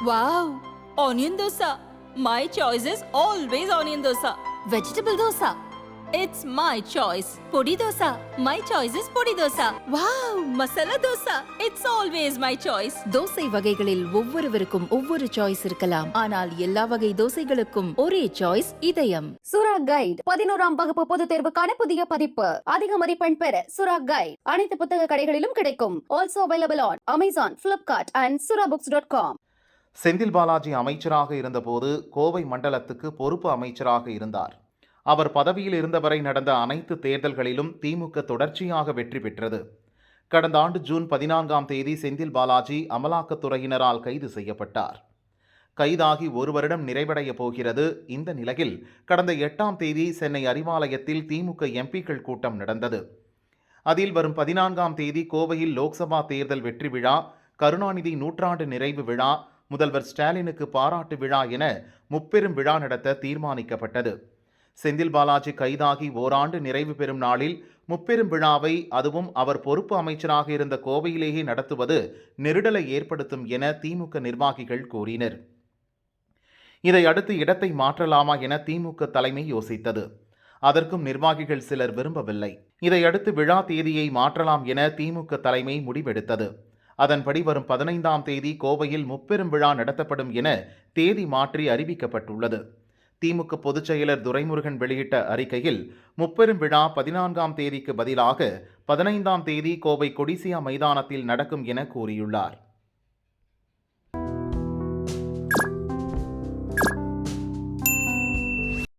Wow! Onion dosa. My choice is always onion dosa. Vegetable dosa. It's my choice. Podi dosa. My choice is podi dosa. Wow! Masala dosa. It's always my choice. Dosa வகைகளில் ஒவ்வொருவருக்கும் ஒவ்வொரு choice இருக்கலாம். ஆனால் எல்லா வகை தோசைகளுக்கும் ஒரே choice இதயம். சுரா கைட் 11ஆம் வகுப்பு பொதுத் தேர்வுக்கான புதிய பதிப்பு. அதிக மதிப்பெண் பெற சுரா கைட் அனைத்து புத்தக கடைகளிலும் கிடைக்கும். Also available on Amazon, Flipkart and surabooks.com. Senthil Balaji அமைச்சராக இருந்தபோது கோவை மண்டலத்துக்கு பொறுப்பு அமைச்சராக இருந்தார். அவர் பதவியில் இருந்தவரை நடந்த அனைத்து தேர்தல்களிலும் திமுக தொடர்ச்சியாக வெற்றி பெற்றது. கடந்த ஆண்டு ஜூன் 14ஆம் தேதி செந்தில் பாலாஜி அமலாக்கத்துறையினரால் கைது செய்யப்பட்டார். கைதாகி ஒரு வருடம் நிறைவடைய போகிறது. இந்த நிலையில் கடந்த 8ஆம் தேதி சென்னை அறிவாலயத்தில் திமுக எம்பிக்கள் கூட்டம் நடந்தது. அதில் வரும் 14ஆம் தேதி கோவையில் லோக்சபா தேர்தல் வெற்றி விழா, கருணாநிதி நூற்றாண்டு நிறைவு விழா, முதல்வர் ஸ்டாலினுக்கு பாராட்டு விழா என முப்பெரும் விழா நடத்த தீர்மானிக்கப்பட்டது. செந்தில் பாலாஜி கைதாகி ஓராண்டு நிறைவு பெறும் நாளில் முப்பெரும் விழாவை, அதுவும் அவர் பொறுப்பு அமைச்சராக இருந்த கோவையிலேயே நடத்துவது நெருடலை ஏற்படுத்தும் என திமுக நிர்வாகிகள் கூறினர். இதையடுத்து இடத்தை மாற்றலாமா என திமுக தலைமை யோசித்தது. அதற்கும் நிர்வாகிகள் சிலர் விரும்பவில்லை. இதையடுத்து விழா தேதியை மாற்றலாம் என திமுக தலைமை முடிவெடுத்தது. அதன்படி வரும் 15ஆம் தேதி கோவையில் முப்பெரும் விழா நடத்தப்படும் என தேதி மாற்றி அறிவிக்கப்பட்டுள்ளது. திமுக பொதுச் செயலர் துரைமுருகன் வெளியிட்ட அறிக்கையில் முப்பெரும் விழா 14ஆம் தேதிக்கு பதிலாக 15ஆம் தேதி கோவை கொடிசியா மைதானத்தில் நடக்கும் என கூறியுள்ளார்.